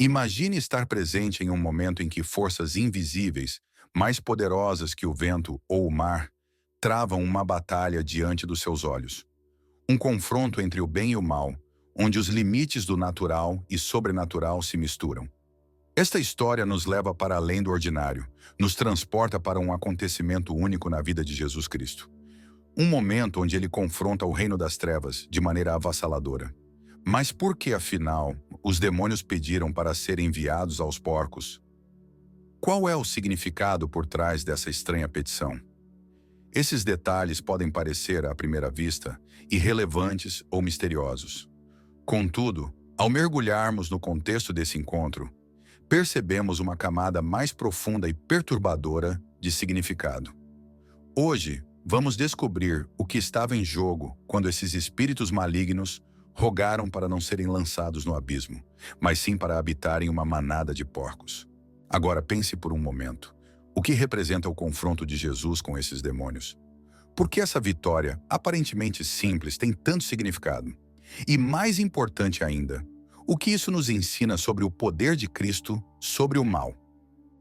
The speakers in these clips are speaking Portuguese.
Imagine estar presente em um momento em que forças invisíveis, mais poderosas que o vento ou o mar, travam uma batalha diante dos seus olhos. Um confronto entre o bem e o mal, onde os limites do natural e sobrenatural se misturam. Esta história nos leva para além do ordinário, nos transporta para um acontecimento único na vida de Jesus Cristo. Um momento onde ele confronta o reino das trevas de maneira avassaladora. Mas por que, afinal, os demônios pediram para serem enviados aos porcos? Qual é o significado por trás dessa estranha petição? Esses detalhes podem parecer, à primeira vista, irrelevantes ou misteriosos. Contudo, ao mergulharmos no contexto desse encontro, percebemos uma camada mais profunda e perturbadora de significado. Hoje, vamos descobrir o que estava em jogo quando esses espíritos malignos rogaram para não serem lançados no abismo, mas sim para habitarem uma manada de porcos. Agora pense por um momento. O que representa o confronto de Jesus com esses demônios? Por que essa vitória, aparentemente simples, tem tanto significado? E mais importante ainda, o que isso nos ensina sobre o poder de Cristo sobre o mal?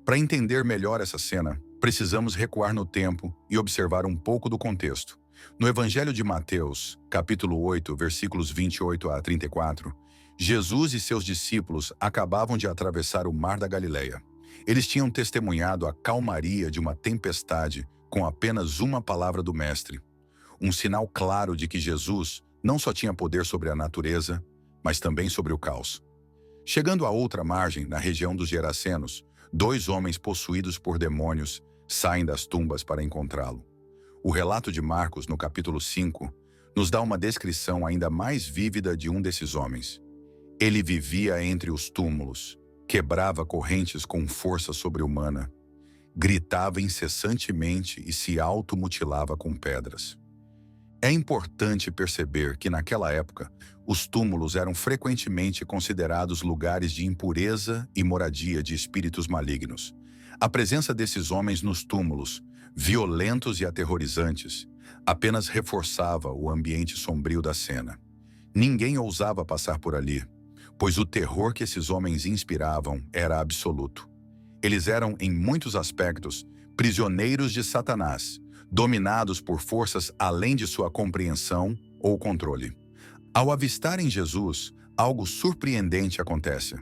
Para entender melhor essa cena, precisamos recuar no tempo e observar um pouco do contexto. No Evangelho de Mateus, capítulo 8, versículos 28 a 34, Jesus e seus discípulos acabavam de atravessar o Mar da Galileia. Eles tinham testemunhado a calmaria de uma tempestade com apenas uma palavra do Mestre. Um sinal claro de que Jesus não só tinha poder sobre a natureza, mas também sobre o caos. Chegando à outra margem, na região dos Gerasenos, dois homens possuídos por demônios saem das tumbas para encontrá-lo. O relato de Marcos, no capítulo 5, nos dá uma descrição ainda mais vívida de um desses homens. Ele vivia entre os túmulos, quebrava correntes com força sobre-humana, gritava incessantemente e se automutilava com pedras. É importante perceber que, naquela época, os túmulos eram frequentemente considerados lugares de impureza e moradia de espíritos malignos. A presença desses homens nos túmulos, violentos e aterrorizantes, apenas reforçava o ambiente sombrio da cena. Ninguém ousava passar por ali, pois o terror que esses homens inspiravam era absoluto. Eles eram, em muitos aspectos, prisioneiros de Satanás, dominados por forças além de sua compreensão ou controle. Ao avistarem Jesus, algo surpreendente acontece.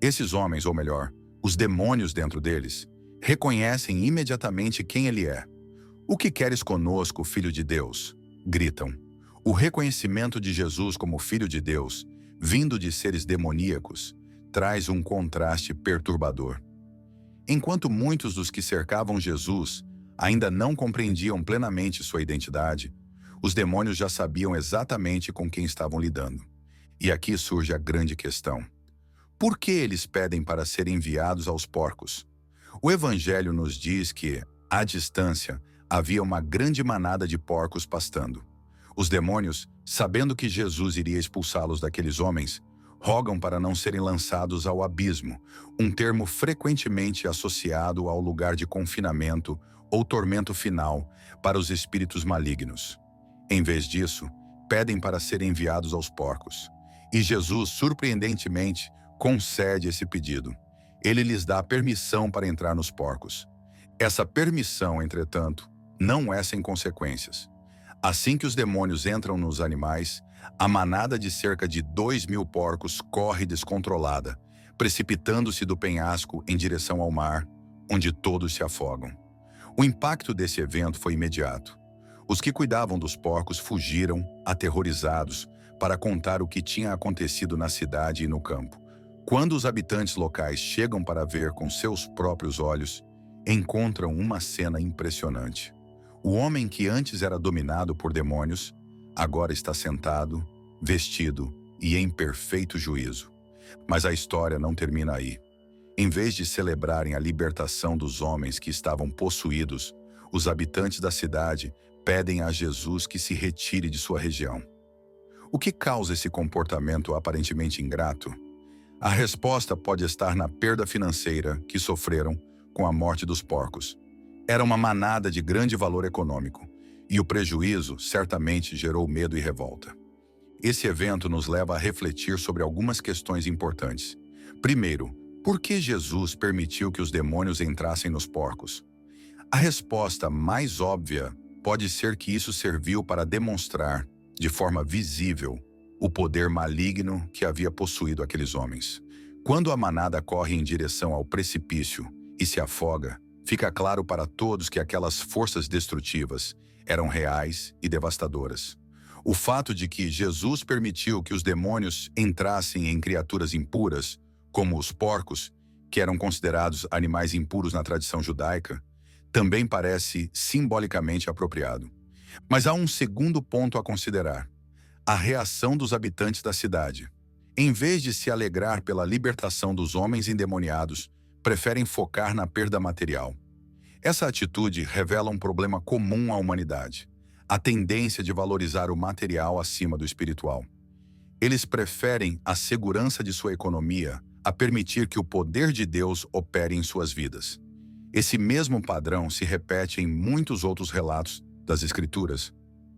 Esses homens, ou melhor, os demônios dentro deles, reconhecem imediatamente quem ele é. "O que queres conosco, Filho de Deus?" gritam. O reconhecimento de Jesus como Filho de Deus, vindo de seres demoníacos, traz um contraste perturbador. Enquanto muitos dos que cercavam Jesus ainda não compreendiam plenamente sua identidade, os demônios já sabiam exatamente com quem estavam lidando. E aqui surge a grande questão. Por que eles pedem para serem enviados aos porcos? O Evangelho nos diz que, à distância, havia uma grande manada de porcos pastando. Os demônios, sabendo que Jesus iria expulsá-los daqueles homens, rogam para não serem lançados ao abismo, um termo frequentemente associado ao lugar de confinamento ou tormento final para os espíritos malignos. Em vez disso, pedem para serem enviados aos porcos. E Jesus, surpreendentemente, concede esse pedido. Ele lhes dá permissão para entrar nos porcos. Essa permissão, entretanto, não é sem consequências. Assim que os demônios entram nos animais, a manada de cerca de 2.000 porcos corre descontrolada, precipitando-se do penhasco em direção ao mar, onde todos se afogam. O impacto desse evento foi imediato. Os que cuidavam dos porcos fugiram, aterrorizados, para contar o que tinha acontecido na cidade e no campo. Quando os habitantes locais chegam para ver com seus próprios olhos, encontram uma cena impressionante. O homem que antes era dominado por demônios, agora está sentado, vestido e em perfeito juízo. Mas a história não termina aí. Em vez de celebrarem a libertação dos homens que estavam possuídos, os habitantes da cidade pedem a Jesus que se retire de sua região. O que causa esse comportamento aparentemente ingrato? A resposta pode estar na perda financeira que sofreram com a morte dos porcos. Era uma manada de grande valor econômico, e o prejuízo certamente gerou medo e revolta. Esse evento nos leva a refletir sobre algumas questões importantes. Primeiro, por que Jesus permitiu que os demônios entrassem nos porcos? A resposta mais óbvia pode ser que isso serviu para demonstrar, de forma visível, o poder maligno que havia possuído aqueles homens. Quando a manada corre em direção ao precipício e se afoga, fica claro para todos que aquelas forças destrutivas eram reais e devastadoras. O fato de que Jesus permitiu que os demônios entrassem em criaturas impuras, como os porcos, que eram considerados animais impuros na tradição judaica, também parece simbolicamente apropriado. Mas há um segundo ponto a considerar: a reação dos habitantes da cidade. Em vez de se alegrar pela libertação dos homens endemoniados, preferem focar na perda material. Essa atitude revela um problema comum à humanidade: a tendência de valorizar o material acima do espiritual. Eles preferem a segurança de sua economia a permitir que o poder de Deus opere em suas vidas. Esse mesmo padrão se repete em muitos outros relatos das Escrituras,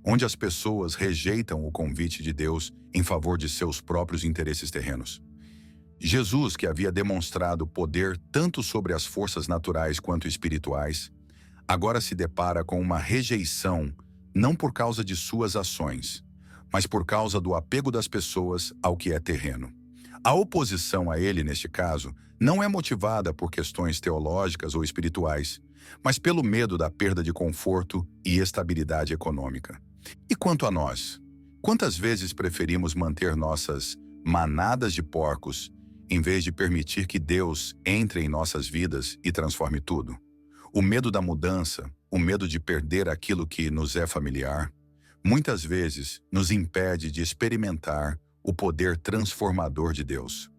onde as pessoas rejeitam o convite de Deus em favor de seus próprios interesses terrenos. Jesus, que havia demonstrado poder tanto sobre as forças naturais quanto espirituais, agora se depara com uma rejeição não por causa de suas ações, mas por causa do apego das pessoas ao que é terreno. A oposição a ele, neste caso, não é motivada por questões teológicas ou espirituais, mas pelo medo da perda de conforto e estabilidade econômica. E quanto a nós? Quantas vezes preferimos manter nossas manadas de porcos em vez de permitir que Deus entre em nossas vidas e transforme tudo? O medo da mudança, o medo de perder aquilo que nos é familiar, muitas vezes nos impede de experimentar o poder transformador de Deus.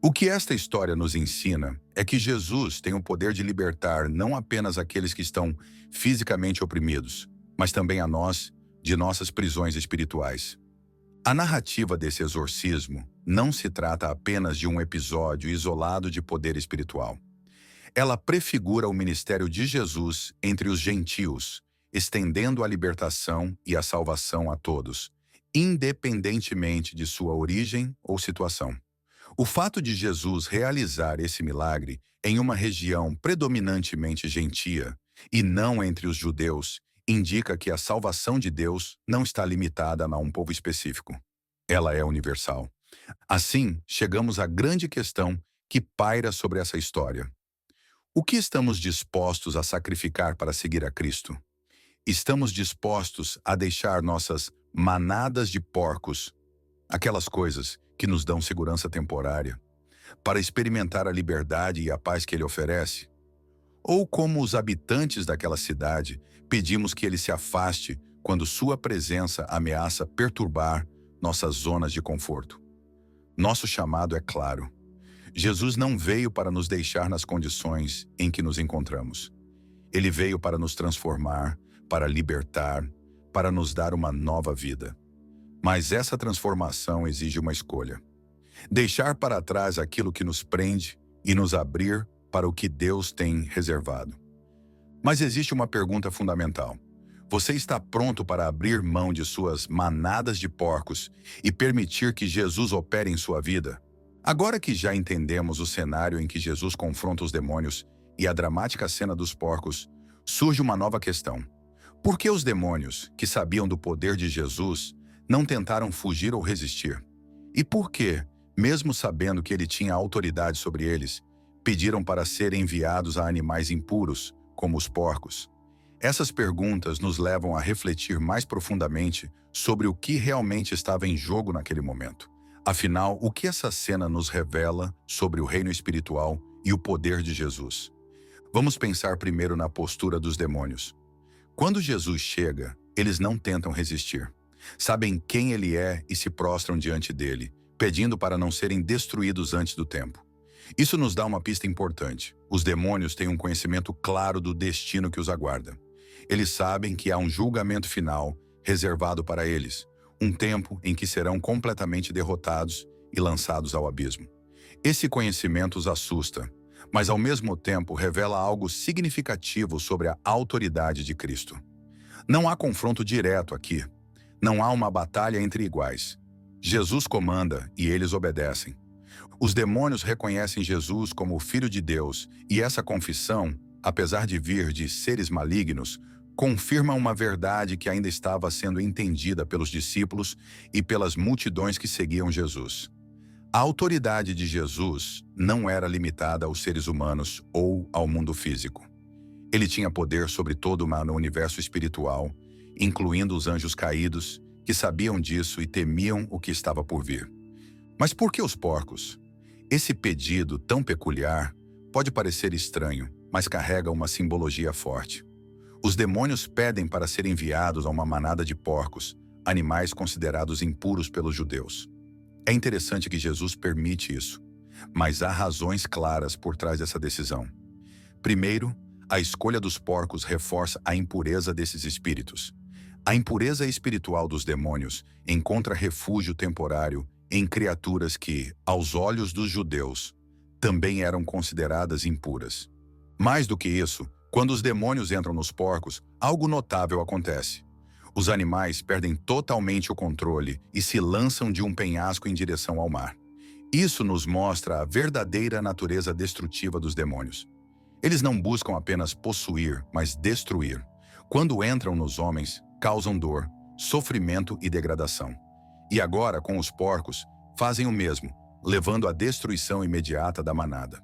O que esta história nos ensina é que Jesus tem o poder de libertar não apenas aqueles que estão fisicamente oprimidos, mas também a nós de nossas prisões espirituais. A narrativa desse exorcismo não se trata apenas de um episódio isolado de poder espiritual. Ela prefigura o ministério de Jesus entre os gentios, estendendo a libertação e a salvação a todos, independentemente de sua origem ou situação. O fato de Jesus realizar esse milagre em uma região predominantemente gentia e não entre os judeus indica que a salvação de Deus não está limitada a um povo específico. Ela é universal. Assim, chegamos à grande questão que paira sobre essa história. O que estamos dispostos a sacrificar para seguir a Cristo? Estamos dispostos a deixar nossas manadas de porcos, aquelas coisas que nos dão segurança temporária, para experimentar a liberdade e a paz que Ele oferece? Ou, como os habitantes daquela cidade, pedimos que Ele se afaste quando sua presença ameaça perturbar nossas zonas de conforto? Nosso chamado é claro. Jesus não veio para nos deixar nas condições em que nos encontramos. Ele veio para nos transformar, para libertar, para nos dar uma nova vida. Mas essa transformação exige uma escolha: deixar para trás aquilo que nos prende e nos abrir para o que Deus tem reservado. Mas existe uma pergunta fundamental: você está pronto para abrir mão de suas manadas de porcos e permitir que Jesus opere em sua vida? Agora que já entendemos o cenário em que Jesus confronta os demônios e a dramática cena dos porcos, surge uma nova questão: por que os demônios, que sabiam do poder de Jesus, não tentaram fugir ou resistir? E por que, mesmo sabendo que ele tinha autoridade sobre eles, pediram para serem enviados a animais impuros, como os porcos? Essas perguntas nos levam a refletir mais profundamente sobre o que realmente estava em jogo naquele momento. Afinal, o que essa cena nos revela sobre o reino espiritual e o poder de Jesus? Vamos pensar primeiro na postura dos demônios. Quando Jesus chega, eles não tentam resistir. Sabem quem ele é e se prostram diante dele, pedindo para não serem destruídos antes do tempo. Isso nos dá uma pista importante: os demônios têm um conhecimento claro do destino que os aguarda. Eles sabem que há um julgamento final reservado para eles, um tempo em que serão completamente derrotados e lançados ao abismo. Esse conhecimento os assusta, mas ao mesmo tempo revela algo significativo sobre a autoridade de Cristo. Não há confronto direto aqui. Não há uma batalha entre iguais. Jesus comanda e eles obedecem. Os demônios reconhecem Jesus como o Filho de Deus, e essa confissão, apesar de vir de seres malignos, confirma uma verdade que ainda estava sendo entendida pelos discípulos e pelas multidões que seguiam Jesus. A autoridade de Jesus não era limitada aos seres humanos ou ao mundo físico. Ele tinha poder sobre todo o universo espiritual, incluindo os anjos caídos, que sabiam disso e temiam o que estava por vir. Mas por que os porcos? Esse pedido tão peculiar pode parecer estranho, mas carrega uma simbologia forte. Os demônios pedem para serem enviados a uma manada de porcos, animais considerados impuros pelos judeus. É interessante que Jesus permite isso, mas há razões claras por trás dessa decisão. Primeiro, a escolha dos porcos reforça a impureza desses espíritos. A impureza espiritual dos demônios encontra refúgio temporário em criaturas que, aos olhos dos judeus, também eram consideradas impuras. Mais do que isso, quando os demônios entram nos porcos, algo notável acontece. Os animais perdem totalmente o controle e se lançam de um penhasco em direção ao mar. Isso nos mostra a verdadeira natureza destrutiva dos demônios. Eles não buscam apenas possuir, mas destruir. Quando entram nos homens, causam dor, sofrimento e degradação. E agora, com os porcos, fazem o mesmo, levando à destruição imediata da manada.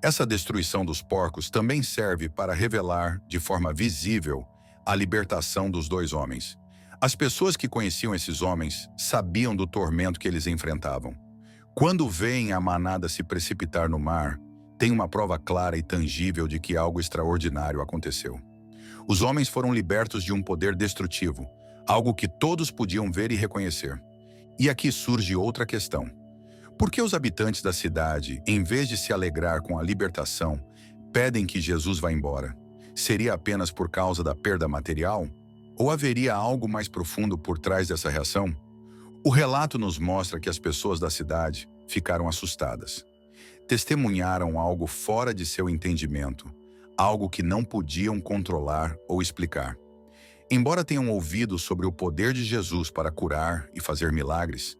Essa destruição dos porcos também serve para revelar, de forma visível, a libertação dos dois homens. As pessoas que conheciam esses homens sabiam do tormento que eles enfrentavam. Quando veem a manada se precipitar no mar, tem uma prova clara e tangível de que algo extraordinário aconteceu. Os homens foram libertos de um poder destrutivo, algo que todos podiam ver e reconhecer. E aqui surge outra questão. Por que os habitantes da cidade, em vez de se alegrar com a libertação, pedem que Jesus vá embora? Seria apenas por causa da perda material? Ou haveria algo mais profundo por trás dessa reação? O relato nos mostra que as pessoas da cidade ficaram assustadas. Testemunharam algo fora de seu entendimento, algo que não podiam controlar ou explicar. Embora tenham ouvido sobre o poder de Jesus para curar e fazer milagres,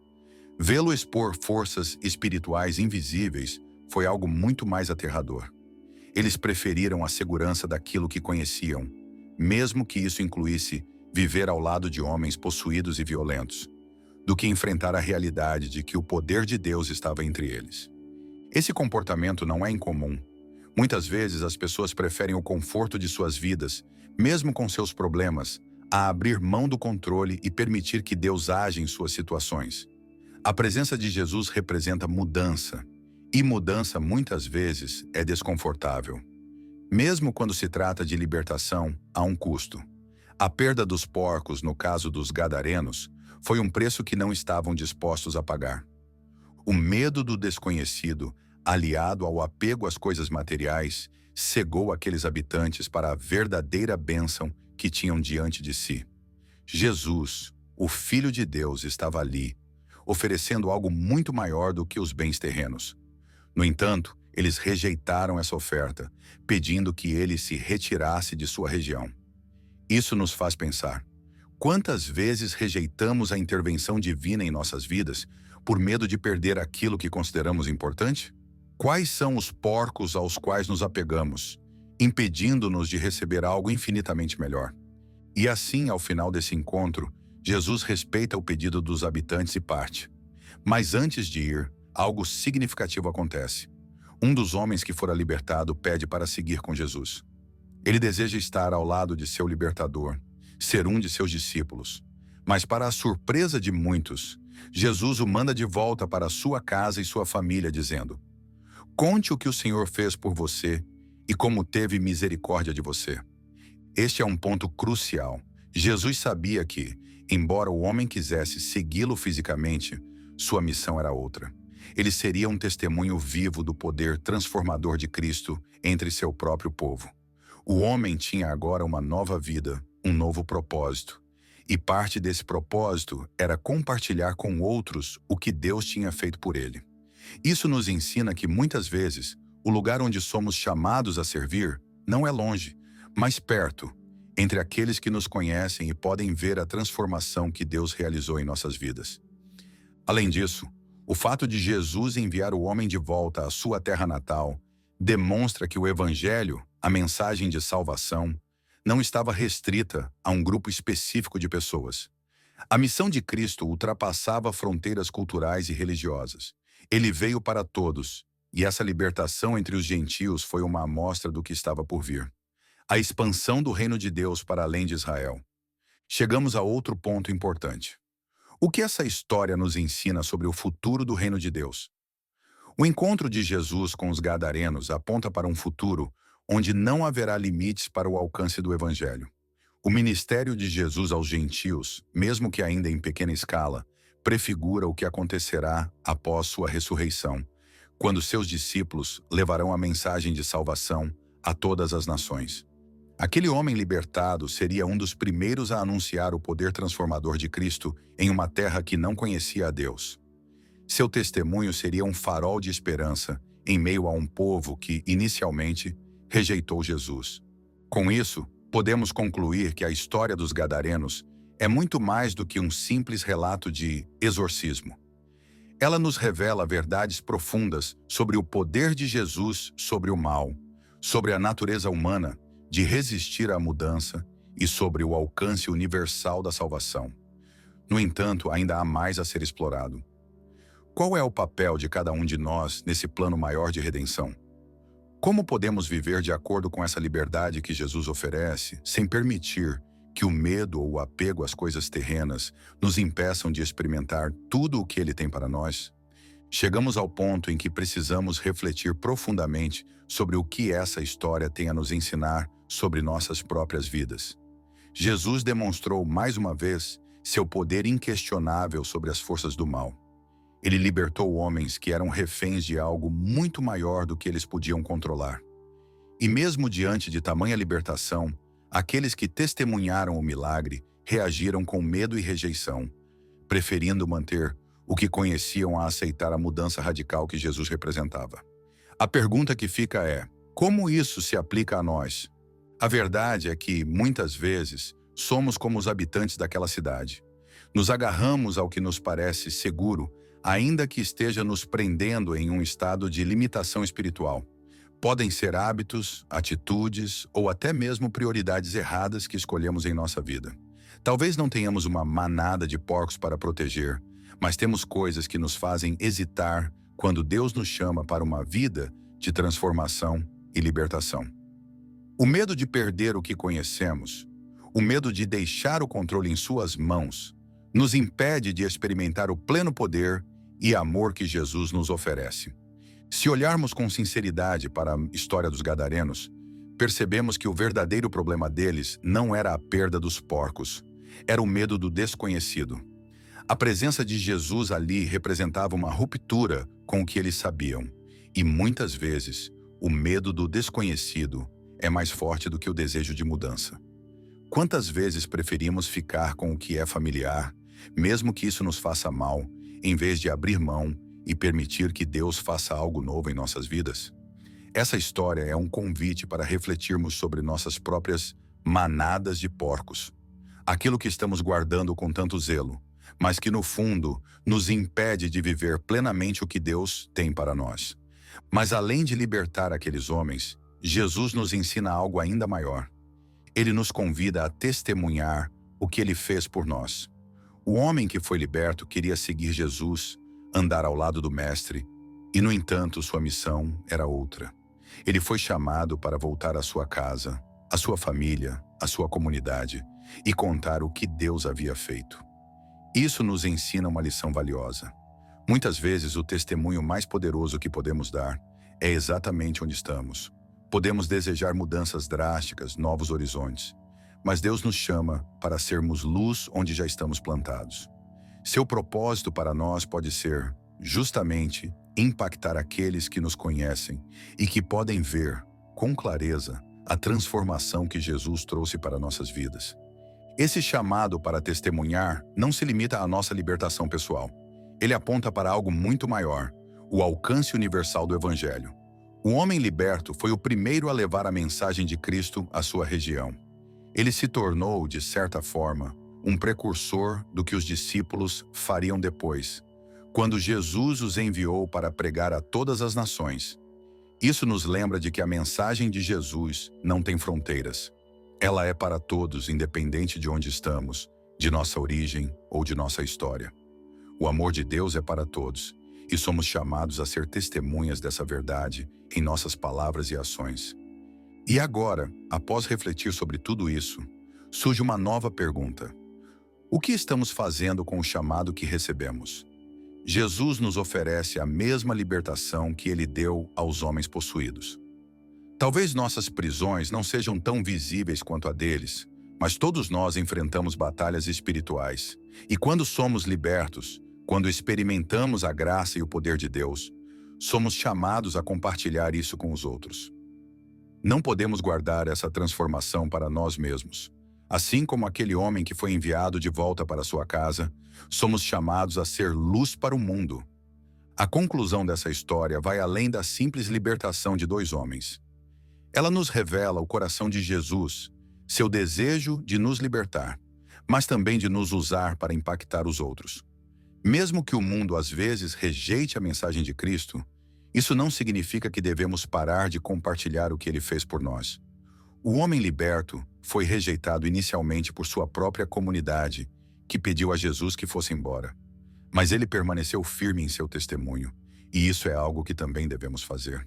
vê-lo expor forças espirituais invisíveis foi algo muito mais aterrador. Eles preferiram a segurança daquilo que conheciam, mesmo que isso incluísse viver ao lado de homens possuídos e violentos, do que enfrentar a realidade de que o poder de Deus estava entre eles. Esse comportamento não é incomum. Muitas vezes as pessoas preferem o conforto de suas vidas, mesmo com seus problemas, a abrir mão do controle e permitir que Deus age em suas situações. A presença de Jesus representa mudança, e mudança muitas vezes é desconfortável. Mesmo quando se trata de libertação, há um custo. A perda dos porcos, no caso dos gadarenos, foi um preço que não estavam dispostos a pagar. O medo do desconhecido, aliado ao apego às coisas materiais, cegou aqueles habitantes para a verdadeira bênção que tinham diante de si. Jesus, o Filho de Deus, estava ali, oferecendo algo muito maior do que os bens terrenos. No entanto, eles rejeitaram essa oferta, pedindo que ele se retirasse de sua região. Isso nos faz pensar: quantas vezes rejeitamos a intervenção divina em nossas vidas por medo de perder aquilo que consideramos importante? Quais são os porcos aos quais nos apegamos, impedindo-nos de receber algo infinitamente melhor? E assim, ao final desse encontro, Jesus respeita o pedido dos habitantes e parte. Mas antes de ir, algo significativo acontece. Um dos homens que fora libertado pede para seguir com Jesus. Ele deseja estar ao lado de seu libertador, ser um de seus discípulos. Mas para a surpresa de muitos, Jesus o manda de volta para sua casa e sua família, dizendo: "Conte o que o Senhor fez por você e como teve misericórdia de você." Este é um ponto crucial. Jesus sabia que, embora o homem quisesse segui-lo fisicamente, sua missão era outra. Ele seria um testemunho vivo do poder transformador de Cristo entre seu próprio povo. O homem tinha agora uma nova vida, um novo propósito. E parte desse propósito era compartilhar com outros o que Deus tinha feito por ele. Isso nos ensina que muitas vezes o lugar onde somos chamados a servir não é longe, mas perto, entre aqueles que nos conhecem e podem ver a transformação que Deus realizou em nossas vidas. Além disso, O fato de Jesus enviar o homem de volta à sua terra natal demonstra que o Evangelho, a mensagem de salvação, não estava restrita a um grupo específico de pessoas. A missão de Cristo ultrapassava fronteiras culturais e religiosas. Ele veio para todos, e essa libertação entre os gentios foi uma amostra do que estava por vir. A expansão do reino de Deus para além de Israel. Chegamos a outro ponto importante. O que essa história nos ensina sobre o futuro do reino de Deus? O encontro de Jesus com os gadarenos aponta para um futuro onde não haverá limites para o alcance do Evangelho. O ministério de Jesus aos gentios, mesmo que ainda em pequena escala, prefigura o que acontecerá após sua ressurreição, quando seus discípulos levarão a mensagem de salvação a todas as nações. Aquele homem libertado seria um dos primeiros a anunciar o poder transformador de Cristo em uma terra que não conhecia a Deus. Seu testemunho seria um farol de esperança em meio a um povo que, inicialmente, rejeitou Jesus. Com isso, podemos concluir que a história dos gadarenos é muito mais do que um simples relato de exorcismo. Ela nos revela verdades profundas sobre o poder de Jesus sobre o mal, sobre a natureza humana de resistir à mudança e sobre o alcance universal da salvação. No entanto, ainda há mais a ser explorado. Qual é o papel de cada um de nós nesse plano maior de redenção? Como podemos viver de acordo com essa liberdade que Jesus oferece, sem permitir que o medo ou o apego às coisas terrenas nos impeçam de experimentar tudo o que Ele tem para nós? Chegamos ao ponto em que precisamos refletir profundamente sobre o que essa história tem a nos ensinar sobre nossas próprias vidas. Jesus demonstrou mais uma vez seu poder inquestionável sobre as forças do mal. Ele libertou homens que eram reféns de algo muito maior do que eles podiam controlar. E mesmo diante de tamanha libertação, aqueles que testemunharam o milagre reagiram com medo e rejeição, preferindo manter o que conheciam a aceitar a mudança radical que Jesus representava. A pergunta que fica é: como isso se aplica a nós? A verdade é que, muitas vezes, somos como os habitantes daquela cidade. Nos agarramos ao que nos parece seguro, ainda que esteja nos prendendo em um estado de limitação espiritual. Podem ser hábitos, atitudes ou até mesmo prioridades erradas que escolhemos em nossa vida. Talvez não tenhamos uma manada de porcos para proteger, mas temos coisas que nos fazem hesitar quando Deus nos chama para uma vida de transformação e libertação. O medo de perder o que conhecemos, o medo de deixar o controle em suas mãos, nos impede de experimentar o pleno poder e amor que Jesus nos oferece. Se olharmos com sinceridade para a história dos gadarenos, percebemos que o verdadeiro problema deles não era a perda dos porcos, era o medo do desconhecido. A presença de Jesus ali representava uma ruptura com o que eles sabiam, e muitas vezes o medo do desconhecido é mais forte do que o desejo de mudança. Quantas vezes preferimos ficar com o que é familiar, mesmo que isso nos faça mal, em vez de abrir mão e permitir que Deus faça algo novo em nossas vidas? Essa história é um convite para refletirmos sobre nossas próprias manadas de porcos, aquilo que estamos guardando com tanto zelo, mas que no fundo nos impede de viver plenamente o que Deus tem para nós. Mas além de libertar aqueles homens, Jesus nos ensina algo ainda maior. Ele nos convida a testemunhar o que Ele fez por nós. O homem que foi liberto queria seguir Jesus, andar ao lado do Mestre, e no entanto sua missão era outra. Ele foi chamado para voltar à sua casa, à sua família, à sua comunidade e contar o que Deus havia feito. Isso nos ensina uma lição valiosa. Muitas vezes o testemunho mais poderoso que podemos dar é exatamente onde estamos. Podemos desejar mudanças drásticas, novos horizontes, mas Deus nos chama para sermos luz onde já estamos plantados. Seu propósito para nós pode ser, justamente, impactar aqueles que nos conhecem e que podem ver, com clareza, a transformação que Jesus trouxe para nossas vidas. Esse chamado para testemunhar não se limita à nossa libertação pessoal. Ele aponta para algo muito maior, o alcance universal do Evangelho. O homem liberto foi o primeiro a levar a mensagem de Cristo à sua região. Ele se tornou, de certa forma, um precursor do que os discípulos fariam depois, quando Jesus os enviou para pregar a todas as nações. Isso nos lembra de que a mensagem de Jesus não tem fronteiras. Ela é para todos, independente de onde estamos, de nossa origem ou de nossa história. O amor de Deus é para todos, e somos chamados a ser testemunhas dessa verdade em nossas palavras e ações. E agora, após refletir sobre tudo isso, surge uma nova pergunta. O que estamos fazendo com o chamado que recebemos? Jesus nos oferece a mesma libertação que ele deu aos homens possuídos. Talvez nossas prisões não sejam tão visíveis quanto a deles, mas todos nós enfrentamos batalhas espirituais. E quando somos libertos, quando experimentamos a graça e o poder de Deus, somos chamados a compartilhar isso com os outros. Não podemos guardar essa transformação para nós mesmos. Assim como aquele homem que foi enviado de volta para sua casa, somos chamados a ser luz para o mundo. A conclusão dessa história vai além da simples libertação de dois homens. Ela nos revela o coração de Jesus, seu desejo de nos libertar, mas também de nos usar para impactar os outros. Mesmo que o mundo às vezes rejeite a mensagem de Cristo, isso não significa que devemos parar de compartilhar o que ele fez por nós. O homem liberto foi rejeitado inicialmente por sua própria comunidade, que pediu a Jesus que fosse embora. Mas ele permaneceu firme em seu testemunho, e isso é algo que também devemos fazer.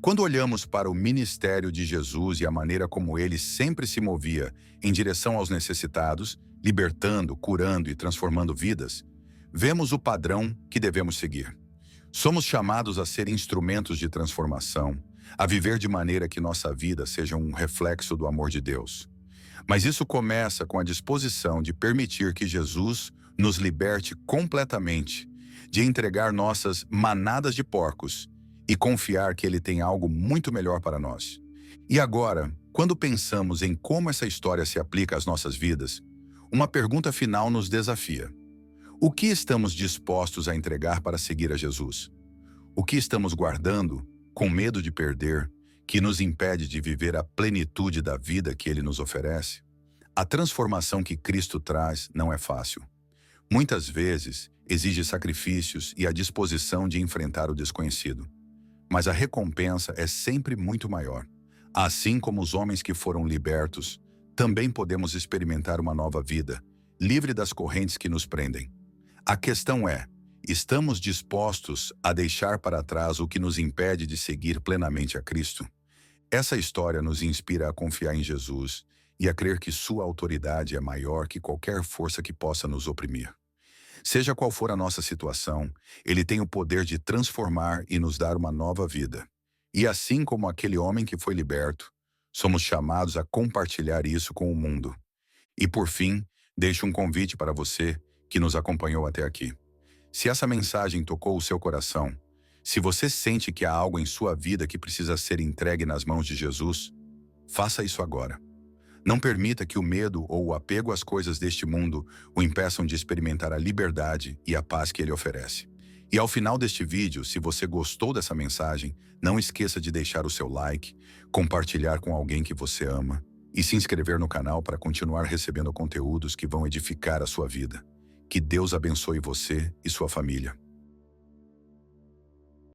Quando olhamos para o ministério de Jesus e a maneira como ele sempre se movia em direção aos necessitados, libertando, curando e transformando vidas, vemos o padrão que devemos seguir. Somos chamados a ser instrumentos de transformação, a viver de maneira que nossa vida seja um reflexo do amor de Deus. Mas isso começa com a disposição de permitir que Jesus nos liberte completamente, de entregar nossas manadas de porcos e confiar que ele tem algo muito melhor para nós. E agora, quando pensamos em como essa história se aplica às nossas vidas, uma pergunta final nos desafia. O que estamos dispostos a entregar para seguir a Jesus? O que estamos guardando, com medo de perder, que nos impede de viver a plenitude da vida que ele nos oferece? A transformação que Cristo traz não é fácil. Muitas vezes, exige sacrifícios e a disposição de enfrentar o desconhecido. Mas a recompensa é sempre muito maior. Assim como os homens que foram libertos, também podemos experimentar uma nova vida, livre das correntes que nos prendem. A questão é, estamos dispostos a deixar para trás o que nos impede de seguir plenamente a Cristo? Essa história nos inspira a confiar em Jesus e a crer que sua autoridade é maior que qualquer força que possa nos oprimir. Seja qual for a nossa situação, ele tem o poder de transformar e nos dar uma nova vida. E assim como aquele homem que foi liberto, somos chamados a compartilhar isso com o mundo. E por fim, deixo um convite para você que nos acompanhou até aqui. Se essa mensagem tocou o seu coração, se você sente que há algo em sua vida que precisa ser entregue nas mãos de Jesus, faça isso agora. Não permita que o medo ou o apego às coisas deste mundo o impeçam de experimentar a liberdade e a paz que ele oferece. E ao final deste vídeo, se você gostou dessa mensagem, não esqueça de deixar o seu like, compartilhar com alguém que você ama e se inscrever no canal para continuar recebendo conteúdos que vão edificar a sua vida. Que Deus abençoe você e sua família.